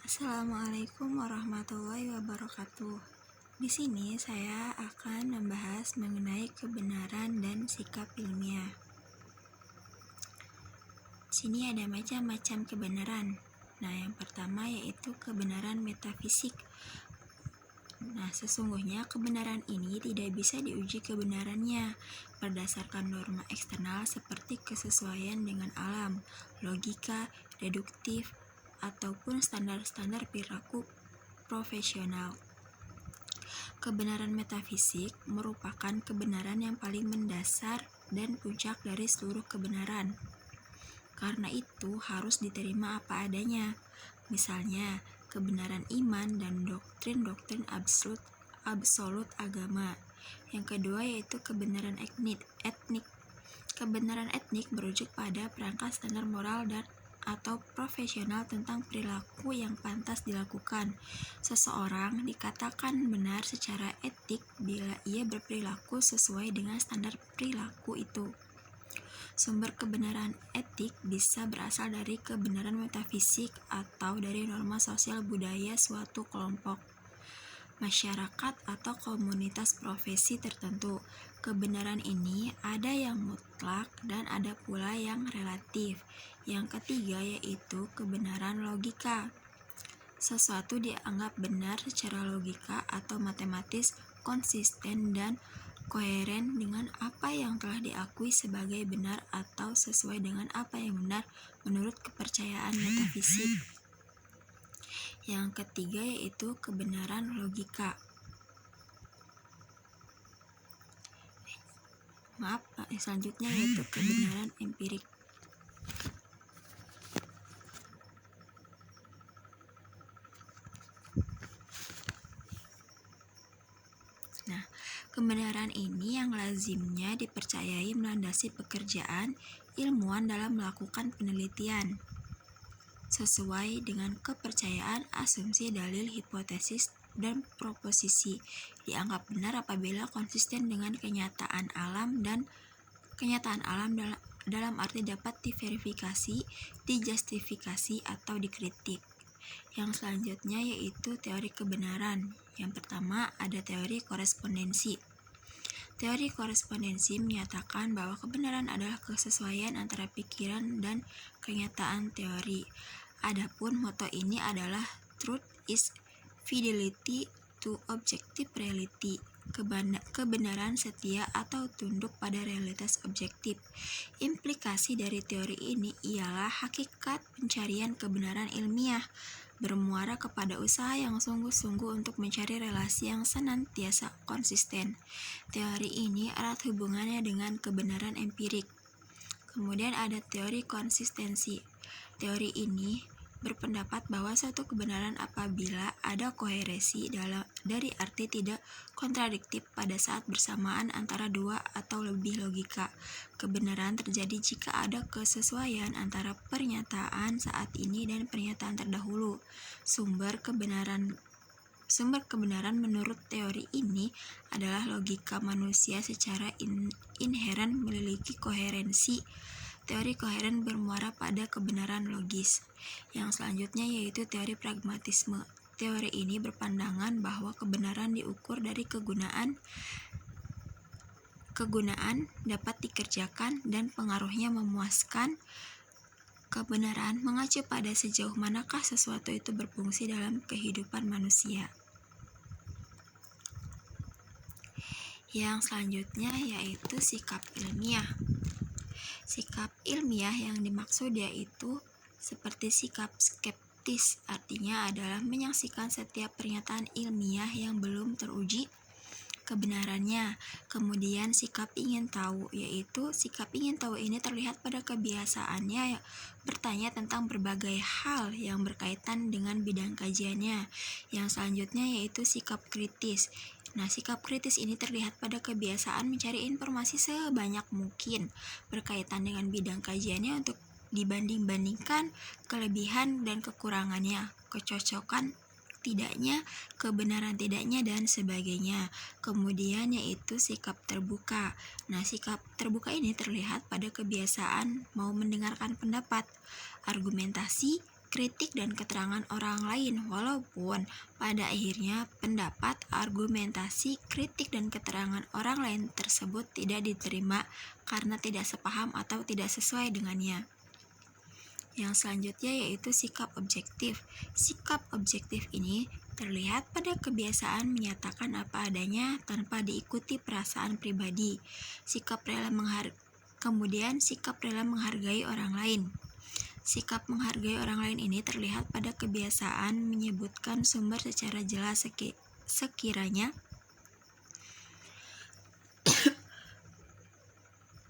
Assalamualaikum warahmatullahi wabarakatuh. Di sini saya akan membahas mengenai kebenaran dan sikap ilmiah. Di sini ada macam-macam kebenaran. Nah, yang pertama yaitu kebenaran metafisik. Nah, sesungguhnya kebenaran ini tidak bisa diuji kebenarannya berdasarkan norma eksternal seperti kesesuaian dengan alam, logika, deduktif, ataupun standar-standar perilaku profesional. Kebenaran metafisik merupakan kebenaran yang paling mendasar dan puncak dari seluruh kebenaran. Karena itu harus diterima apa adanya. Misalnya, kebenaran iman dan doktrin-doktrin absolut agama. Yang kedua yaitu kebenaran etnik. Kebenaran etnik merujuk pada perangkat standar moral dan atau profesional tentang perilaku yang pantas dilakukan. Seseorang dikatakan benar secara etik bila ia berperilaku sesuai dengan standar perilaku itu. Sumber kebenaran etik bisa berasal dari kebenaran metafisik atau dari norma sosial budaya suatu kelompok, masyarakat atau komunitas profesi tertentu. Kebenaran ini ada yang mutlak dan ada pula yang relatif. Yang ketiga yaitu kebenaran logika. Sesuatu dianggap benar secara logika atau matematis, konsisten dan koheren dengan apa yang telah diakui sebagai benar atau sesuai dengan apa yang benar menurut kepercayaan metafisik. Yang ketiga yaitu kebenaran logika. Selanjutnya yaitu kebenaran empirik. Nah, kebenaran ini yang lazimnya dipercayai melandasi pekerjaan ilmuwan dalam melakukan penelitian sesuai dengan kepercayaan, asumsi, dalil, hipotesis, dan proposisi. Dianggap benar apabila konsisten dengan kenyataan alam dalam arti dapat diverifikasi, dijustifikasi, atau dikritik. Yang selanjutnya yaitu teori kebenaran. Yang pertama ada teori korespondensi. Teori korespondensi menyatakan bahwa kebenaran adalah kesesuaian antara pikiran dan kenyataan teori. Adapun moto ini adalah truth is fidelity to objective reality. Kebenaran setia atau tunduk pada realitas objektif. Implikasi dari teori ini ialah hakikat pencarian kebenaran ilmiah bermuara kepada usaha yang sungguh-sungguh untuk mencari relasi yang senantiasa konsisten. Teori ini erat hubungannya dengan kebenaran empirik. Kemudian ada teori konsistensi. Teori ini berpendapat bahwa suatu kebenaran apabila ada koherensi dari arti tidak kontradiktif pada saat bersamaan antara dua atau lebih logika. Kebenaran terjadi jika ada kesesuaian antara pernyataan saat ini dan pernyataan terdahulu. Sumber kebenaran menurut teori ini adalah logika manusia secara inheren memiliki koherensi. Teori koheren bermuara pada kebenaran logis. Yang selanjutnya yaitu teori pragmatisme. Teori ini berpandangan bahwa kebenaran diukur dari kegunaan dapat dikerjakan dan pengaruhnya memuaskan. Kebenaran mengacu pada sejauh manakah sesuatu itu berfungsi dalam kehidupan manusia. Yang selanjutnya yaitu sikap ilmiah. Sikap ilmiah yang dimaksud yaitu seperti sikap skeptis, artinya adalah menyaksikan setiap pernyataan ilmiah yang belum teruji kebenarannya. Kemudian sikap ingin tahu, yaitu sikap ingin tahu ini terlihat pada kebiasaannya bertanya tentang berbagai hal yang berkaitan dengan bidang kajiannya. Yang selanjutnya yaitu sikap kritis. Nah, sikap kritis ini terlihat pada kebiasaan mencari informasi sebanyak mungkin berkaitan dengan bidang kajiannya untuk dibanding-bandingkan kelebihan dan kekurangannya, kecocokan tidaknya, kebenaran tidaknya, dan sebagainya. Kemudian yaitu sikap terbuka. Nah, sikap terbuka ini terlihat pada kebiasaan mau mendengarkan pendapat, argumentasi, kritik dan keterangan orang lain, walaupun pada akhirnya pendapat, argumentasi, kritik, dan keterangan orang lain tersebut tidak diterima karena tidak sepaham atau tidak sesuai dengannya. Yang selanjutnya yaitu sikap objektif. Sikap objektif ini terlihat pada kebiasaan menyatakan apa adanya tanpa diikuti perasaan pribadi. Kemudian sikap rela menghargai orang lain. Sikap menghargai orang lain ini terlihat pada kebiasaan menyebutkan sumber secara jelas sekiranya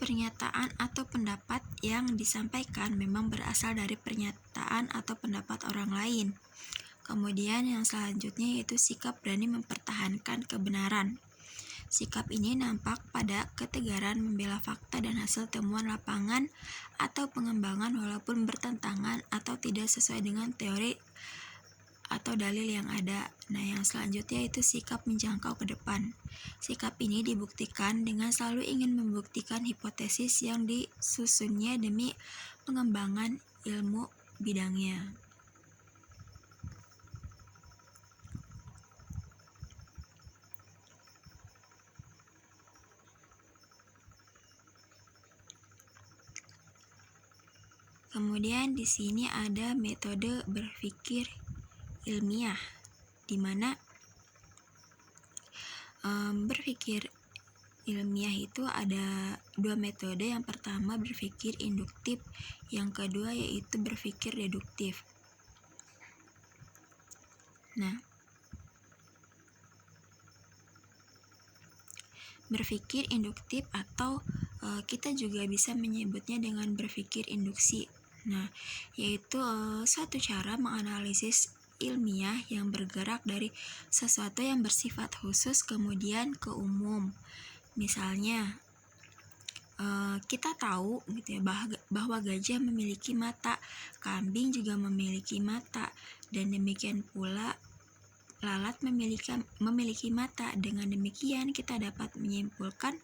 pernyataan atau pendapat yang disampaikan memang berasal dari pernyataan atau pendapat orang lain. Kemudian yang selanjutnya yaitu sikap berani mempertahankan kebenaran. Sikap ini nampak pada ketegaran membela fakta dan hasil temuan lapangan atau pengembangan walaupun bertentangan atau tidak sesuai dengan teori atau dalil yang ada. Nah, yang selanjutnya itu sikap menjangkau ke depan. Sikap ini dibuktikan dengan selalu ingin membuktikan hipotesis yang disusunnya demi pengembangan ilmu bidangnya. Kemudian di sini ada metode berpikir ilmiah, di mana berpikir ilmiah itu ada dua metode. Yang pertama berpikir induktif, yang kedua yaitu berpikir deduktif. Nah, berpikir induktif atau kita juga bisa menyebutnya dengan berpikir induksi. Nah, yaitu suatu cara menganalisis ilmiah yang bergerak dari sesuatu yang bersifat khusus kemudian ke umum. Misalnya, kita tahu gitu ya bahwa gajah memiliki mata, kambing juga memiliki mata, dan demikian pula lalat memiliki mata. Dengan demikian kita dapat menyimpulkan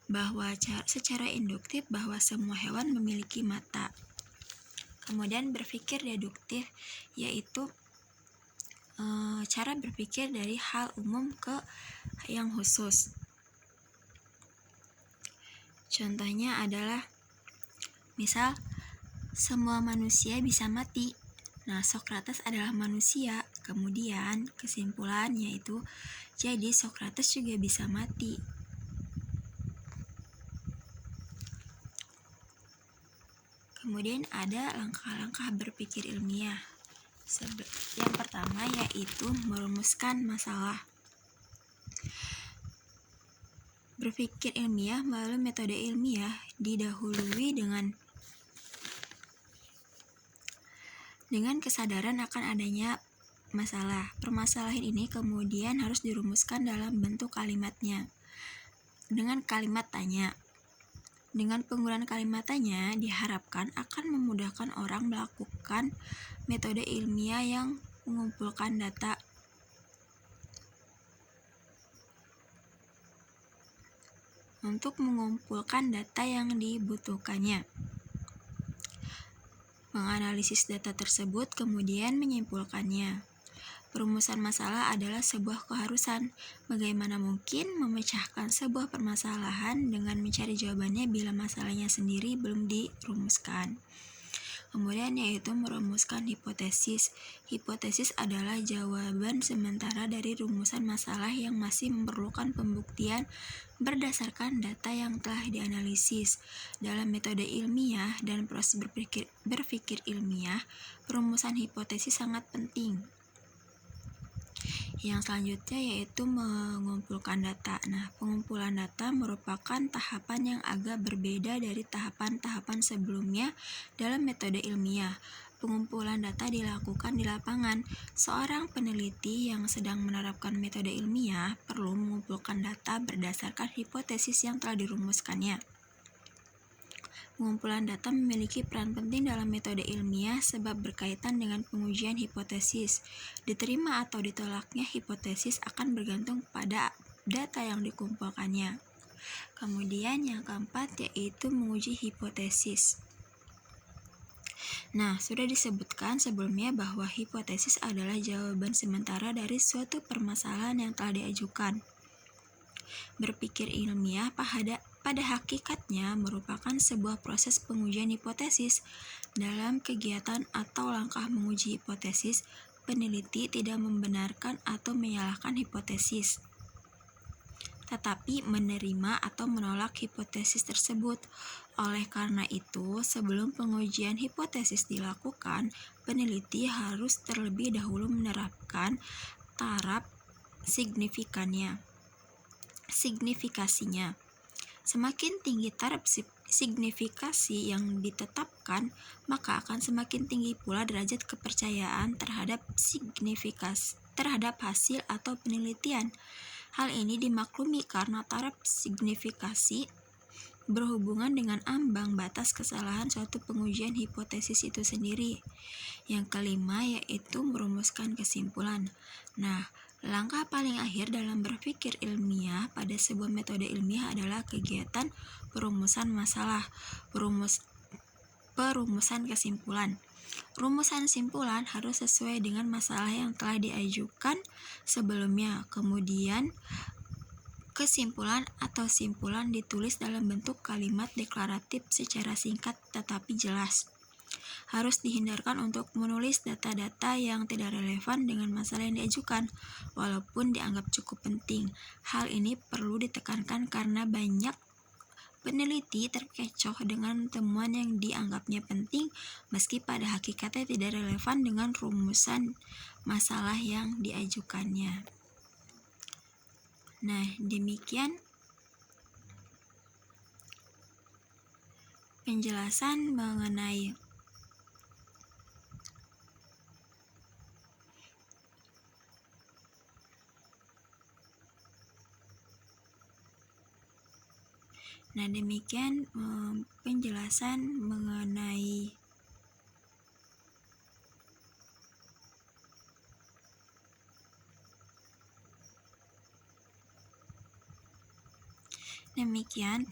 bahwa secara induktif bahwa semua hewan memiliki mata. Kemudian berpikir deduktif yaitu cara berpikir dari hal umum ke yang khusus. Contohnya adalah misal semua manusia bisa mati. Nah, Socrates adalah manusia. Kemudian kesimpulannya itu jadi Socrates juga bisa mati. Kemudian ada langkah-langkah berpikir ilmiah. Yang pertama yaitu merumuskan masalah. Berpikir ilmiah melalui metode ilmiah didahului dengan kesadaran akan adanya masalah. Permasalahan ini kemudian harus dirumuskan dalam bentuk kalimatnya dengan kalimat tanya. Dengan penggunaan kalimat tanya diharapkan akan memudahkan orang melakukan metode ilmiah yang mengumpulkan data. Untuk mengumpulkan data yang dibutuhkannya. Menganalisis data tersebut kemudian menyimpulkannya. Perumusan masalah adalah sebuah keharusan. Bagaimana mungkin memecahkan sebuah permasalahan dengan mencari jawabannya bila masalahnya sendiri belum dirumuskan? Kemudian yaitu merumuskan hipotesis. Hipotesis adalah jawaban sementara dari rumusan masalah yang masih memerlukan pembuktian berdasarkan data yang telah dianalisis. Dalam metode ilmiah dan proses berpikir ilmiah, perumusan hipotesis sangat penting. Yang selanjutnya yaitu mengumpulkan data. Nah, pengumpulan data merupakan tahapan yang agak berbeda dari tahapan-tahapan sebelumnya dalam metode ilmiah. Pengumpulan data dilakukan di lapangan. Seorang peneliti yang sedang menerapkan metode ilmiah perlu mengumpulkan data berdasarkan hipotesis yang telah dirumuskannya. Pengumpulan data memiliki peran penting dalam metode ilmiah sebab berkaitan dengan pengujian hipotesis. Diterima atau ditolaknya hipotesis akan bergantung pada data yang dikumpulkannya. Kemudian yang keempat yaitu menguji hipotesis. Nah, sudah disebutkan sebelumnya bahwa hipotesis adalah jawaban sementara dari suatu permasalahan yang telah diajukan. Berpikir ilmiah pada hakikatnya merupakan sebuah proses pengujian hipotesis. Dalam kegiatan atau langkah menguji hipotesis, peneliti tidak membenarkan atau menyalahkan hipotesis, tetapi menerima atau menolak hipotesis tersebut. Oleh karena itu, sebelum pengujian hipotesis dilakukan, peneliti harus terlebih dahulu menerapkan taraf signifikasinya. Semakin tinggi taraf signifikasi yang ditetapkan, maka akan semakin tinggi pula derajat kepercayaan terhadap hasil atau penelitian. Hal ini dimaklumi karena taraf signifikasi berhubungan dengan ambang batas kesalahan suatu pengujian hipotesis itu sendiri. Yang kelima yaitu merumuskan kesimpulan. Nah, langkah paling akhir dalam berpikir ilmiah pada sebuah metode ilmiah adalah kegiatan perumusan masalah, perumusan kesimpulan. Rumusan simpulan harus sesuai dengan masalah yang telah diajukan sebelumnya. Kemudian, kesimpulan atau simpulan ditulis dalam bentuk kalimat deklaratif secara singkat tetapi jelas. Harus dihindarkan untuk menulis data-data yang tidak relevan dengan masalah yang diajukan, walaupun dianggap cukup penting. Hal ini perlu ditekankan karena banyak peneliti terkecoh dengan temuan yang dianggapnya penting, meski pada hakikatnya tidak relevan dengan rumusan masalah yang diajukannya. Nah, demikian penjelasan mengenai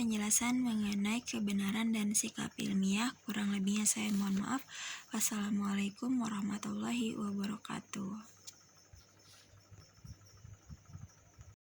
penjelasan mengenai kebenaran dan sikap ilmiah. Kurang lebihnya saya mohon maaf. Wassalamualaikum warahmatullahi wabarakatuh.